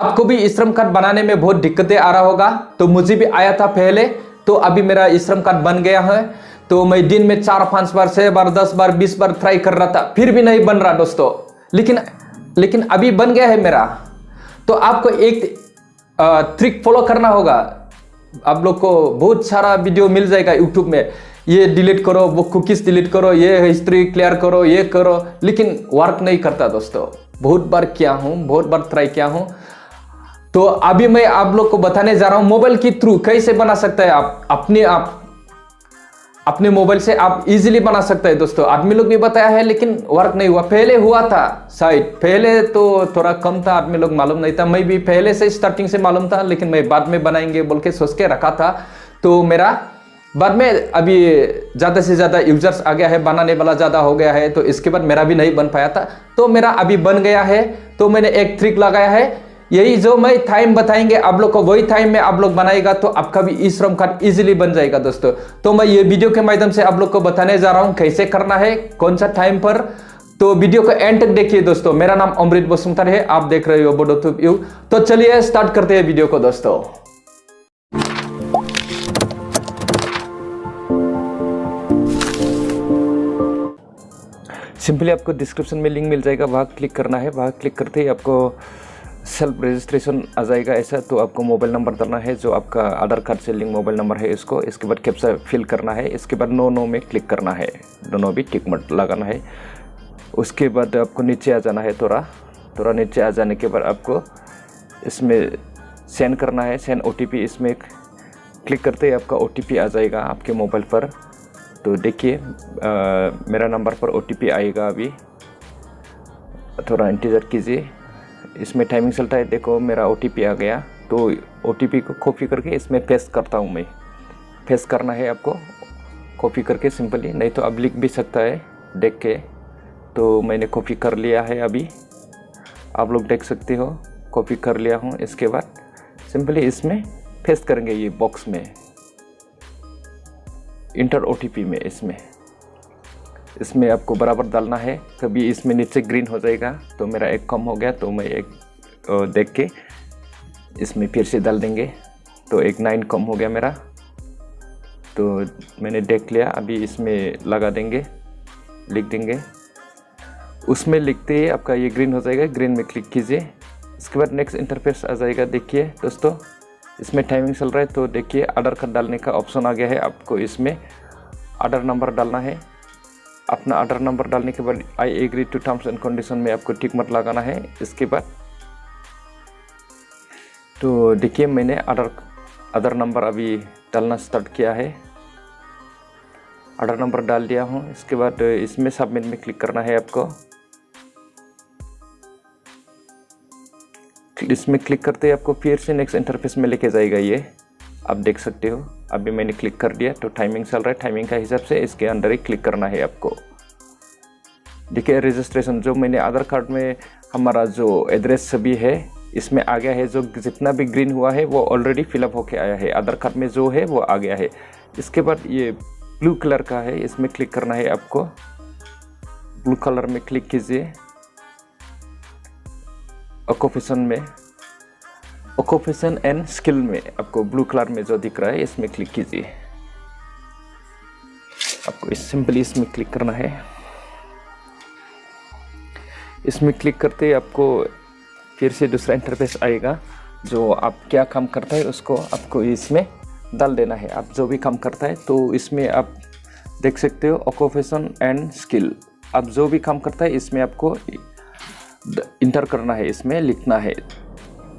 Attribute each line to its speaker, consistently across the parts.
Speaker 1: आपको भी ई श्रम कार्ड बनाने में बहुत दिक्कतें आ रहा होगा, तो मुझे भी आया था पहले। तो अभी मेरा ई श्रम कार्ड बन गया है। तो मैं दिन में 4-5 बार, 6 बार, 10 बार, 20 बार ट्राई कर रहा था, फिर भी नहीं बन रहा दोस्तों। लेकिन अभी बन गया है मेरा। तो आपको एक ट्रिक फॉलो करना होगा। आप लोग को बहुत सारा वीडियो मिल जाएगा यूट्यूब में, ये डिलीट करो, वो कुकीज डिलीट करो, ये हिस्ट्री क्लियर करो, ये करो, लेकिन वर्क नहीं करता दोस्तों। बहुत बार किया हूँ, बहुत बार ट्राई किया हूँ। तो अभी मैं आप लोग को बताने जा रहा हूं मोबाइल के थ्रू कैसे बना सकता है। आप अपने मोबाइल से आप इजीली बना सकते हैं दोस्तों। आदमी लोग भी बताया है लेकिन वर्क नहीं हुआ। पहले हुआ था शायद, पहले तो थोड़ा कम था, आदमी लोग मालूम नहीं था। मैं भी पहले से स्टार्टिंग से मालूम था, लेकिन मैं बाद में बनाएंगे बोल के सोच के रखा था। तो मेरा बाद में अभी ज़्यादा से ज़्यादा यूजर्स आ गया है, बनाने वाला ज़्यादा हो गया है, तो इसके बाद मेरा भी नहीं बन पाया था। तो मेरा अभी बन गया है। तो मैंने एक ट्रिक लगाया है, यही जो मैं टाइम बताएंगे आप लोग को, वही टाइम में आप लोग बनाएगा तो आपका भी ई श्रम कार्ड इजीली बन जाएगा दोस्तों। तो मैं ये वीडियो के माध्यम से आप लोग को बताने जा रहा हूं कैसे करना है, कौन सा टाइम पर। तो वीडियो को एंड तक देखिए दोस्तों। मेरा नाम अमृत बसुमतारी है, आप देख रहे हो बोडोट्यूब यू। तो चलिए स्टार्ट करते हैं वीडियो को दोस्तों। सिंपली आपको डिस्क्रिप्शन में लिंक मिल जाएगा, वहाँ क्लिक करना है। वहाँ क्लिक करते ही आपको सेल्फ रजिस्ट्रेशन आ जाएगा ऐसा। तो आपको मोबाइल नंबर डालना है, जो आपका आधार कार्ड से लिंक मोबाइल नंबर है इसको। इसके बाद कैप्चा फिल करना है। इसके बाद नो में क्लिक करना है, दोनों भी टिक मत लगाना है। उसके बाद आपको नीचे आ जाना है, थोड़ा नीचे आ जाने के बाद आपको इसमें सेंड करना है, सेंड OTP। इसमें क्लिक करते ही आपका OTP आ जाएगा आपके मोबाइल पर। तो देखिए मेरा नंबर पर OTP आएगा। अभी थोड़ा इंतज़ार कीजिए, इसमें टाइमिंग चलता है। देखो मेरा OTP आ गया। तो OTP को कॉपी करके इसमें पेस्ट करता हूँ मैं। पेस्ट करना है आपको कॉपी करके सिंपली, नहीं तो अब लिख भी सकता है देख के। तो मैंने कॉपी कर लिया है, अभी आप लोग देख सकते हो कॉपी कर लिया हूँ। इसके बाद सिंपली इसमें पेस्ट करेंगे, ये बॉक्स में इंटर OTP में। इसमें आपको बराबर डालना है। कभी इसमें नीचे ग्रीन हो जाएगा, तो मेरा एक कम हो गया, तो मैं एक देख के इसमें फिर से डाल देंगे। तो एक 9 कम हो गया मेरा, तो मैंने देख लिया। अभी इसमें लगा देंगे, लिख देंगे। उसमें लिखते ही आपका ये ग्रीन हो जाएगा, ग्रीन में क्लिक कीजिए। इसके बाद नेक्स्ट इंटरफेस आ जाएगा। देखिए दोस्तों इसमें टाइमिंग चल रहा है। तो देखिए आधार कार्ड डालने का ऑप्शन आ गया है। आपको इसमें आधार नंबर डालना है। अपना आधार नंबर डालने के बाद I agree to terms and condition में आपको टिक मत लगाना है। इसके बाद तो देखिए मैंने आधार नंबर अभी डालना स्टार्ट किया है। आधार नंबर डाल दिया हूँ। इसके बाद इसमें सबमिट में क्लिक करना है आपको। इसमें क्लिक करते ही आपको फिर से नेक्स्ट इंटरफेस में लेके जाएगा। ये आप देख सकते हो। अभी मैंने क्लिक कर दिया। तो टाइमिंग चल रहा है, टाइमिंग का हिसाब से इसके अंदर ही क्लिक करना है आपको। देखिए रजिस्ट्रेशन जो मैंने आधार कार्ड में हमारा जो एड्रेस सभी है इसमें आ गया है। जो जितना भी ग्रीन हुआ है वो ऑलरेडी फिलअप होके आया है। आधार कार्ड में जो है वो आ गया है। इसके बाद ये ब्लू कलर का है, इसमें क्लिक करना है आपको। ब्लू कलर में क्लिक कीजिए। ऑक्यूपेशन एंड स्किल में आपको ब्लू कलर में जो दिख रहा है इसमें क्लिक कीजिए। आपको सिंपली इसमें क्लिक करना है। इसमें क्लिक करते ही आपको फिर से दूसरा इंटरफेस आएगा। जो आप क्या काम करता है उसको आपको इसमें डाल देना है। आप जो भी काम करता है तो इसमें आप देख सकते हो ऑक्यूपेशन एंड स्किल। आप जो भी काम करता है इसमें आपको इंटर करना है, इसमें लिखना है।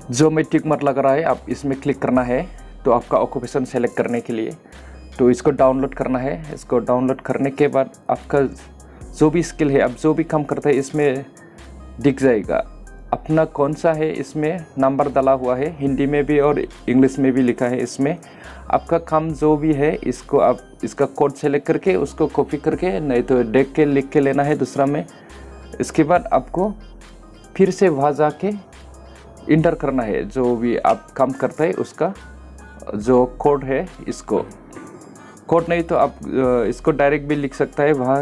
Speaker 1: जो मैं टिक मार्क लगा रहा है आप इसमें क्लिक करना है। तो आपका ऑक्यूपेशन सेलेक्ट करने के लिए तो इसको डाउनलोड करना है। इसको डाउनलोड करने के बाद आपका जो भी स्किल है, आप जो भी काम करता है इसमें दिख जाएगा। अपना कौन सा है इसमें नंबर डाला हुआ है, हिंदी में भी और इंग्लिश में भी लिखा है। इसमें आपका काम जो भी है इसको आप इसका कोड सेलेक्ट करके उसको कॉपी करके, नहीं तो देख के लिख के लेना है दूसरा में। इसके बाद आपको फिर से वहाँ जाके इंटर करना है जो भी आप काम करता है उसका जो कोड है। इसको कोड नहीं तो आप इसको डायरेक्ट भी लिख सकता है वहाँ।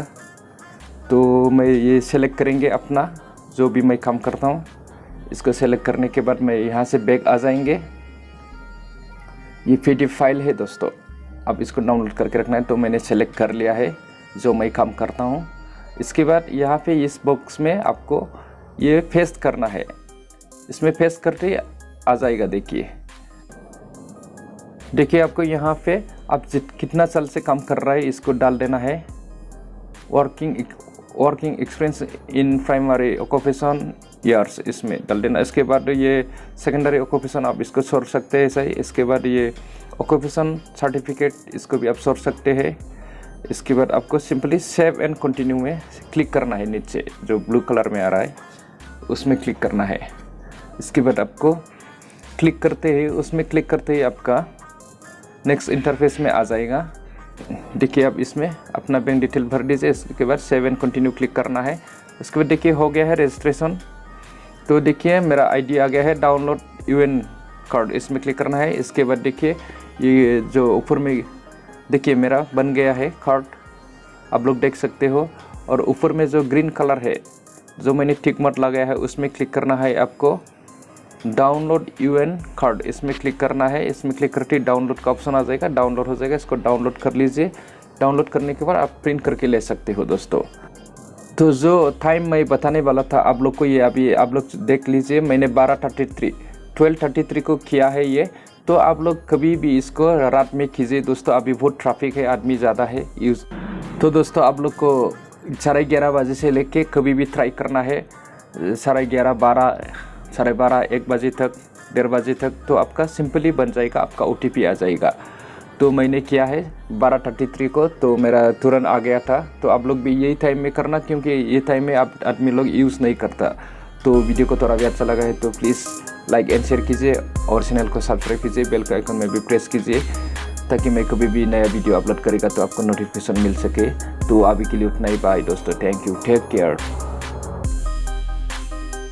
Speaker 1: तो मैं ये सेलेक्ट करेंगे अपना जो भी मैं काम करता हूँ। इसको सेलेक्ट करने के बाद मैं यहाँ से बैक आ जाएंगे। ये PDF फाइल है दोस्तों, अब इसको डाउनलोड करके रखना है। तो मैंने सेलेक्ट कर लिया है जो मैं काम करता हूँ। इसके बाद यहाँ पे इस बॉक्स में आपको ये पेस्ट करना है। इसमें पेस्ट करते आ जाएगा। देखिए आपको यहाँ पे आप कितना साल से काम कर रहा है इसको डाल देना है। Working experience in primary occupation years इसमें डाल देना। इसके बाद ये सेकेंडरी ऑक्यूपेशन आप इसको छोड़ सकते हैं सही। इसके बाद ये ऑक्यूपेशन सर्टिफिकेट इसको भी आप छोड़ सकते हैं। इसके बाद आपको सिंपली सेव एंड कंटिन्यू में क्लिक करना है। नीचे जो ब्लू कलर में आ रहा है उसमें क्लिक करना है। इसके बाद आपको क्लिक करते ही आपका नेक्स्ट इंटरफेस में आ जाएगा। देखिए अब इसमें अपना बैंक डिटेल भर दीजिए। इसके बाद सेव एंड कंटिन्यू क्लिक करना है। इसके बाद देखिए हो गया है रजिस्ट्रेशन। तो देखिए मेरा आईडी आ गया है। डाउनलोड UN कार्ड इसमें क्लिक करना है। इसके बाद देखिए ये जो ऊपर में देखिए मेरा बन गया है कार्ड, आप लोग देख सकते हो। और ऊपर में जो ग्रीन कलर है जो मैंने टिक मार्क लगाया है उसमें क्लिक करना है। आपको डाउनलोड UN कार्ड इसमें क्लिक करना है। इसमें क्लिक करके डाउनलोड का ऑप्शन आ जाएगा, डाउनलोड हो जाएगा। इसको डाउनलोड कर लीजिए। डाउनलोड करने के बाद आप प्रिंट करके ले सकते हो दोस्तों। तो जो टाइम मैं बताने वाला था आप लोग को, ये अभी आप लोग देख लीजिए। मैंने 12:33 को किया है ये। तो आप लोग कभी भी इसको रात में कीजिए दोस्तों। अभी बहुत ट्रैफिक है, आदमी ज़्यादा है यूज़। तो दोस्तों आप लोग को 11:30 बजे से लेके कभी भी ट्राई करना है। 11:30, 12, 12:30, 1 बजे तक, 1:30 बजे तक तो आपका सिंपली बन जाएगा, आपका OTP आ जाएगा। तो मैंने किया है 12:33 को, तो मेरा तुरंत आ गया था। तो आप लोग भी यही टाइम में करना, क्योंकि ये टाइम में आप आदमी लोग यूज़ नहीं करता। तो वीडियो को थोड़ा भी अच्छा लगा है तो प्लीज़ लाइक एंड शेयर कीजिए और चैनल को सब्सक्राइब कीजिए। बेल का आइकन में भी प्रेस कीजिए ताकि मैं कभी भी नया वीडियो अपलोड करेगा तो आपको नोटिफिकेशन मिल सके। तो अभी के लिए उतना ही। बाय दोस्तों, थैंक यू, टेक केयर।